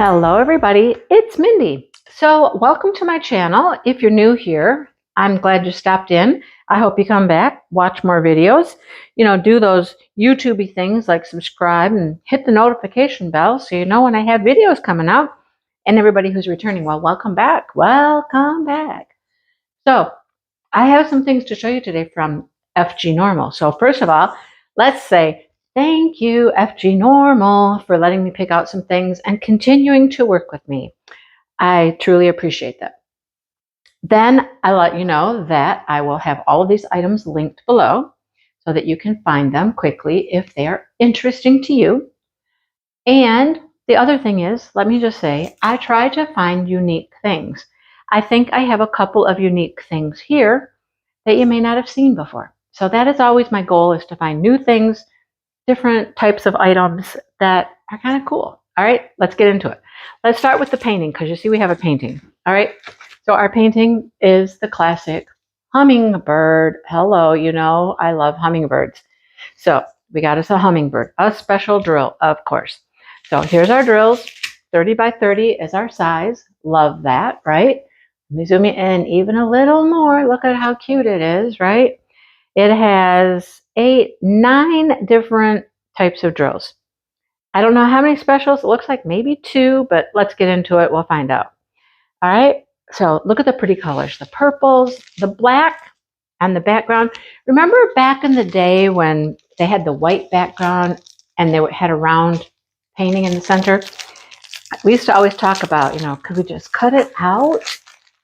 Hello everybody, it's Mindy. So welcome to my channel. If you're new here, I'm glad you stopped in. I hope you come back, watch more videos, do those YouTubey things like subscribe and hit the notification bell so you know when I have videos coming out. And everybody who's returning, well, welcome back. Welcome back. So I have some things to show you today from FGNORMAL. So first of all, let's say thank you, FGNORMAL, for letting me pick out some things and continuing to work with me. I truly appreciate that. Then I let you know that I will have all of these items linked below so that you can find them quickly if they are interesting to you. And the other thing is, let me just say, I try to find unique things. I think I have a couple of unique things here that you may not have seen before. So that is always my goal, is to find new things, different types of items that are kind of cool. All right, let's get into it. Let's start with the painting, because you see we have a painting. All right, so our painting is the classic hummingbird. Hello, I love hummingbirds. So we got us a hummingbird, a special drill, of course. So here's our drills. 30 by 30 is our size. Love that, right? Let me zoom in even a little more. Look at how cute it is, right? It has 9 different types of drills. I don't know how many specials. It looks like maybe 2, but let's get into it. We'll find out. All right. So look at the pretty colors, the purples, the black, and the background. Remember back in the day when they had the white background and they had a round painting in the center? We used to always talk about, could we just cut it out,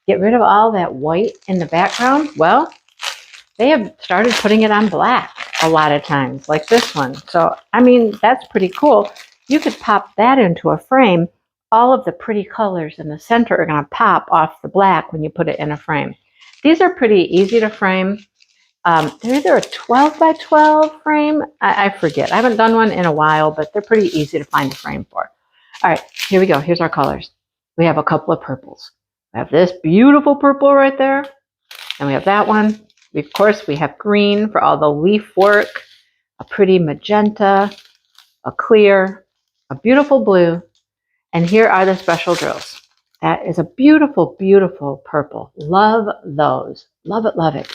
get rid of all that white in the background? Well, they have started putting it on black a lot of times, like this one. So, I mean, that's pretty cool. You could pop that into a frame. All of the pretty colors in the center are going to pop off the black when you put it in a frame. These are pretty easy to frame. They're either a 12 by 12 frame. I forget. I haven't done one in a while, but they're pretty easy to find a frame for. All right, here we go. Here's our colors. We have a couple of purples. We have this beautiful purple right there. And we have that one. Of course, we have green for all the leaf work, a pretty magenta, a clear, a beautiful blue, and here are the special drills. That is a beautiful, beautiful purple. Love those. Love it, love it.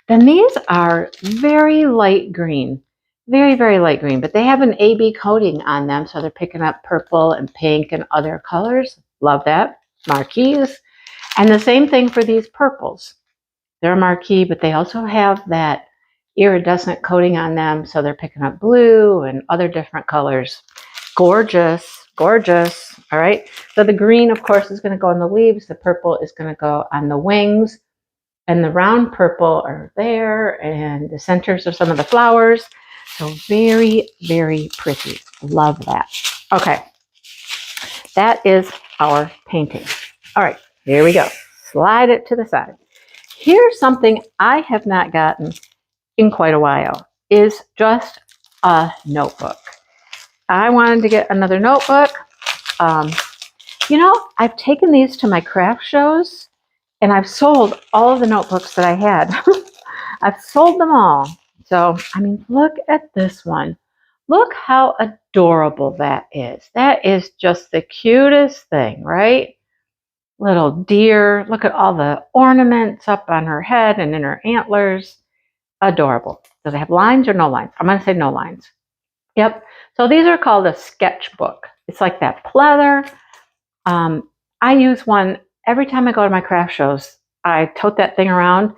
Then these are very light green, very, very light green, but they have an AB coating on them, so they're picking up purple and pink and other colors. Love that. Marquees. And the same thing for these purples. They're a marquee, but they also have that iridescent coating on them, so they're picking up blue and other different colors. Gorgeous, gorgeous. All right. So the green, of course, is going to go on the leaves. The purple is going to go on the wings. And the round purple are there, and the centers of some of the flowers. So very, very pretty. Love that. Okay. That is our painting. All right. Here we go. Slide it to the side. Here's something I have not gotten in quite a while, is just a notebook. I wanted to get another notebook. I've taken these to my craft shows and I've sold all of the notebooks that I had. I've sold them all. So, I mean, look at this one. Look how adorable that is. That is just the cutest thing, right? Little deer. Look at all the ornaments up on her head and in her antlers. Adorable. Does it have lines or no lines? I'm going to say no lines. Yep. So these are called a sketchbook. It's like that pleather. I use one every time I go to my craft shows. I tote that thing around.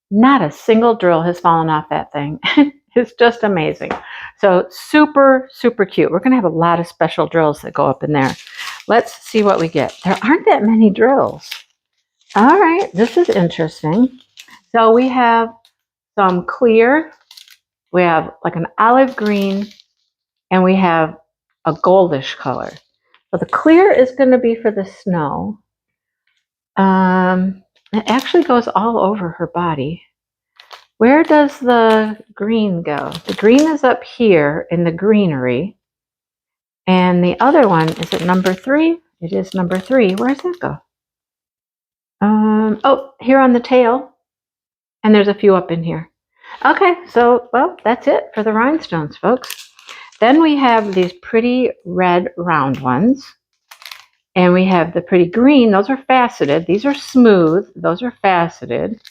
Not a single drill has fallen off that thing. It's just amazing. So super, super cute. We're going to have a lot of special drills that go up in there. Let's see what we get. There aren't that many drills. All right, this is interesting. So we have some clear. We have like an olive green, and we have a goldish color. So the clear is going to be for the snow. It actually goes all over her body. Where does the green go? The green is up here in the greenery. And the other one, is it number 3? It is number 3. Where does that go? Oh, here on the tail. And there's a few up in here. Okay, so, well, that's it for the rhinestones, folks. Then we have these pretty red round ones. And we have the pretty green. Those are faceted. These are smooth. Those are faceted.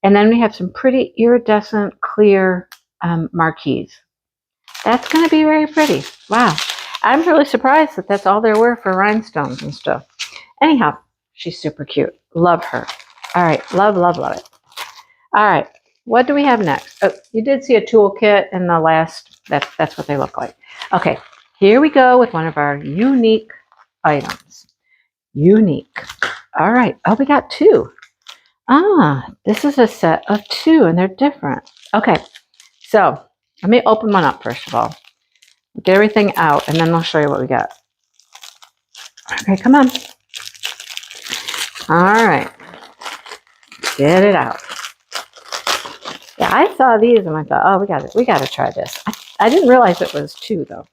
And then we have some pretty iridescent clear marquees. That's going to be very pretty. Wow. I'm really surprised that that's all there were for rhinestones and stuff. Anyhow, she's super cute. Love her. All right. Love, love, love it. All right. What do we have next? Oh, you did see a toolkit in the last. That's what they look like. Okay. Here we go with one of our unique items. Unique. All right. Oh, we got two. This is a set of two, and they're different. Okay. So let me open one up first of all. Get everything out, and then I'll show you what we got. Okay, come on. All right. Get it out. Yeah, I saw these and I thought, oh, we got to try this. I didn't realize it was two though.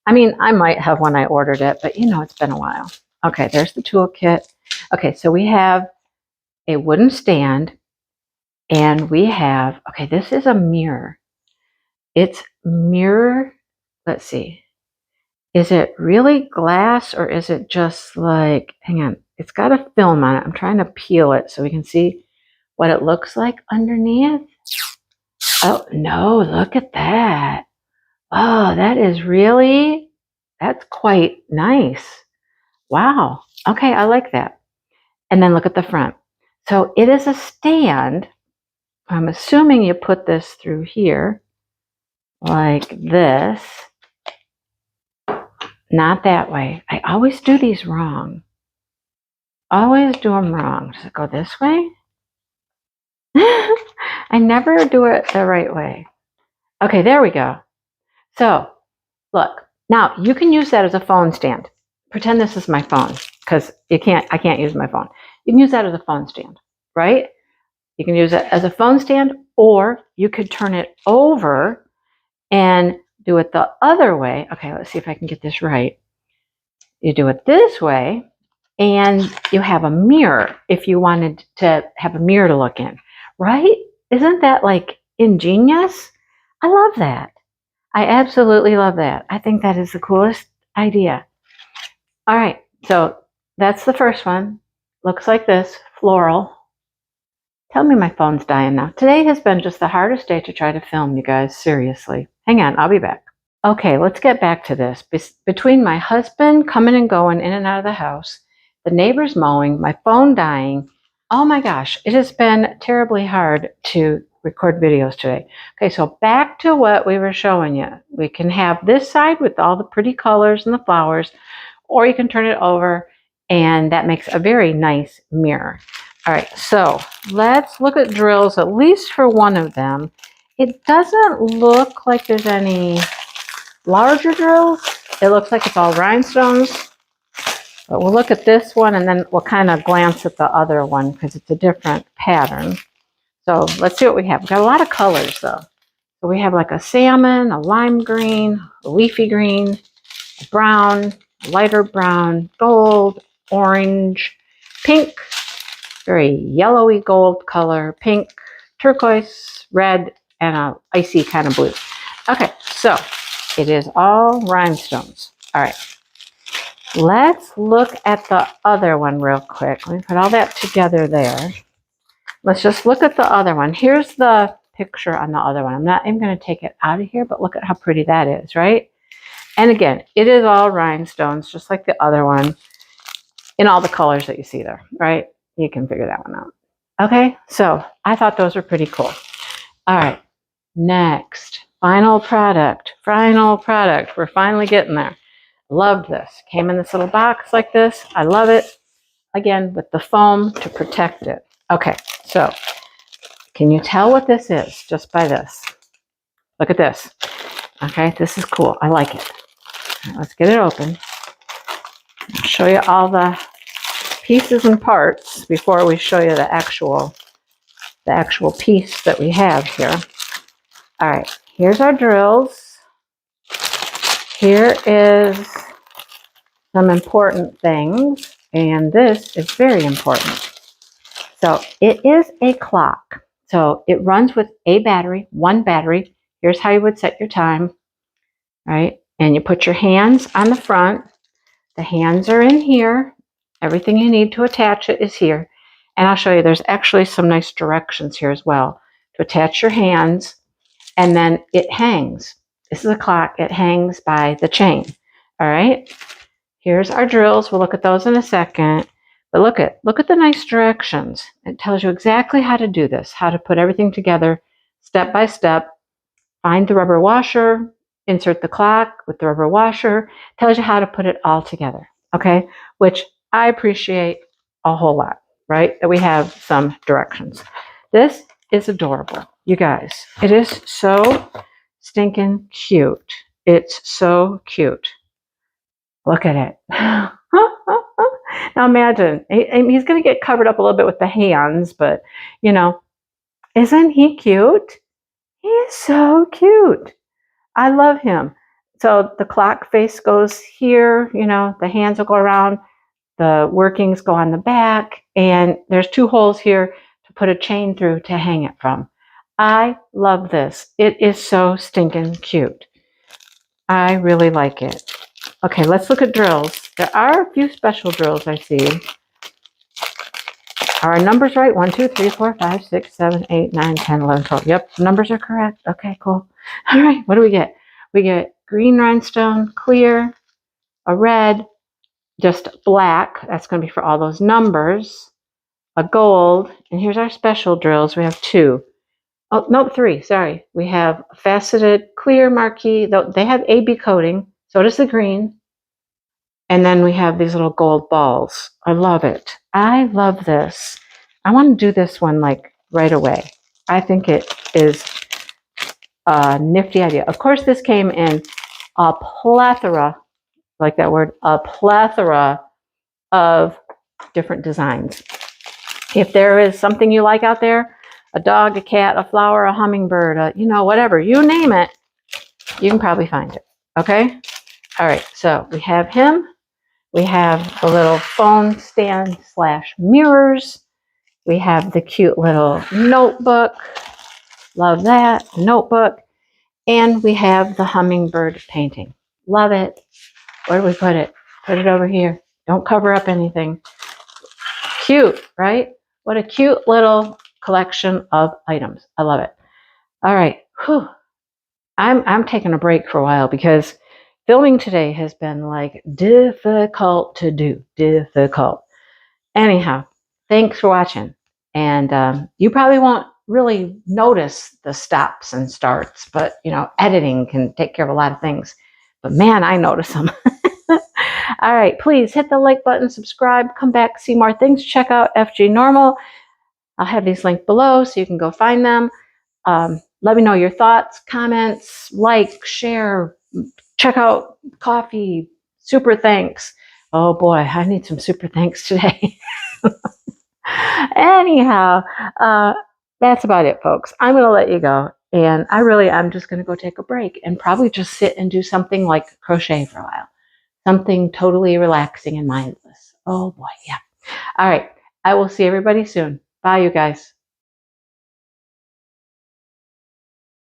I mean, I might have when I ordered it, but you know, it's been a while. Okay, there's the toolkit. Okay, so we have a wooden stand, and we have, okay, this is a mirror. It's mirror, let's see. Is it really glass or is it just like, hang on, it's got a film on it. I'm trying to peel it so we can see what it looks like underneath. Oh, no, look at that. Oh, that's quite nice. Wow. Okay, I like that. And then look at the front. So it is a stand. I'm assuming you put this through here like this. Not that way. I always do these wrong. Always do them wrong. Does it go this way? I never do it the right way. Okay, there we go. So, look. Now, you can use that as a phone stand. Pretend this is my phone, because I can't use my phone. You can use that as a phone stand, right? You can use it as a phone stand, or you could turn it over and do it the other way. Okay, let's see if I can get this right. You do it this way, and you have a mirror if you wanted to have a mirror to look in, right? Isn't that like ingenious? I love that. I absolutely love that. I think that is the coolest idea. All right, so that's the first one. Looks like this, floral. Tell me my phone's dying now. Today has been just the hardest day to try to film, you guys, seriously. Hang on, I'll be back. Okay, let's get back to this. Between my husband coming and going in and out of the house, the neighbors mowing, my phone dying, oh my gosh, it has been terribly hard to record videos today. Okay, so back to what we were showing you. We can have this side with all the pretty colors and the flowers, or you can turn it over, and that makes a very nice mirror. All right, so let's look at drills, at least for one of them. It doesn't look like there's any larger drills. It looks like it's all rhinestones. But we'll look at this one, and then we'll kind of glance at the other one because it's a different pattern. So let's see what we have. We've got a lot of colors, though. So we have like a salmon, a lime green, a leafy green, a brown, a lighter brown, gold, orange, pink, very yellowy gold color, pink, turquoise, red, and a icy kind of blue. Okay, so it is all rhinestones. All right. Let's look at the other one real quick. Let me put all that together there. Let's just look at the other one. Here's the picture on the other one. I'm not even going to take it out of here, but look at how pretty that is, right? And again, it is all rhinestones, just like the other one, in all the colors that you see there, right? You can figure that one out. Okay, so I thought those were pretty cool. All right, next, final product. We're finally getting there. Loved this. Came in this little box like this. I love it. Again, with the foam to protect it. Okay, so can you tell what this is just by this? Look at this. Okay, this is cool. I like it. All right, let's get it open. I'll show you all the pieces and parts before we show you the actual piece that we have here. All right, here's our drills. Here is some important things, and this is very important. So it is a clock. So it runs with a battery, one battery. Here's how you would set your time, right? And you put your hands on the front. The hands are in here, Everything you need to attach it is here. And I'll show you, there's actually some nice directions here as well to attach your hands, and then it hangs. This is a clock. It hangs by the chain. All right. Here's our drills. We'll look at those in a second. But look at the nice directions. It tells you exactly how to do this, how to put everything together step by step. Find the rubber washer, insert the clock with the rubber washer. Tells you how to put it all together. Okay, which I appreciate a whole lot, right? That we have some directions. This is adorable, you guys. It is so stinking cute. It's so cute. Look at it. Now imagine, he's going to get covered up a little bit with the hands, but you know, isn't he cute? He is so cute. I love him. So the clock face goes here, you know, the hands will go around, the workings go on the back, and there's 2 holes here to put a chain through to hang it from. I love this. It is so stinking cute. I really like it. Okay, let's look at drills. There are a few special drills I see. Are our numbers right? 1, 2, 3, 4, 5, 6, 7, 8, 9, 10, 11, 12. Yep, the numbers are correct. Okay, cool. All right, what do we get? We get green rhinestone, clear, a red, just black. That's going to be for all those numbers. A gold, and here's our special drills. We have 2. Oh, no, 3, sorry. We have a faceted clear marquee. They have AB coating, so does the green. And then we have these little gold balls. I love it. I love this. I want to do this one like right away. I think it is a nifty idea. Of course, this came in a plethora, like that word, a plethora of different designs. If there is something you like out there, a dog, a cat, a flower, a hummingbird, you know, whatever, you name it, you can probably find it. Okay? All right, so we have him. We have the little phone stand / mirrors. We have the cute little notebook. Love that, notebook. And we have the hummingbird painting. Love it. Where do we put it? Put it over here. Don't cover up anything. Cute, right? What a cute little collection of items. I love it. All right. Whew. I'm taking a break for a while because filming today has been like difficult to do. Difficult. Anyhow, thanks for watching. And you probably won't really notice the stops and starts, but you know, editing can take care of a lot of things. But man, I notice them. All right, please hit the like button, subscribe, come back, see more things. Check out FGNORMAL. I'll have these linked below so you can go find them. Let me know your thoughts, comments, like, share, check out coffee, super thanks. Oh boy, I need some super thanks today. Anyhow, that's about it, folks. I'm going to let you go. And I'm just going to go take a break and probably just sit and do something like crochet for a while. Something totally relaxing and mindless. Oh boy, yeah. All right. I will see everybody soon. Bye, you guys.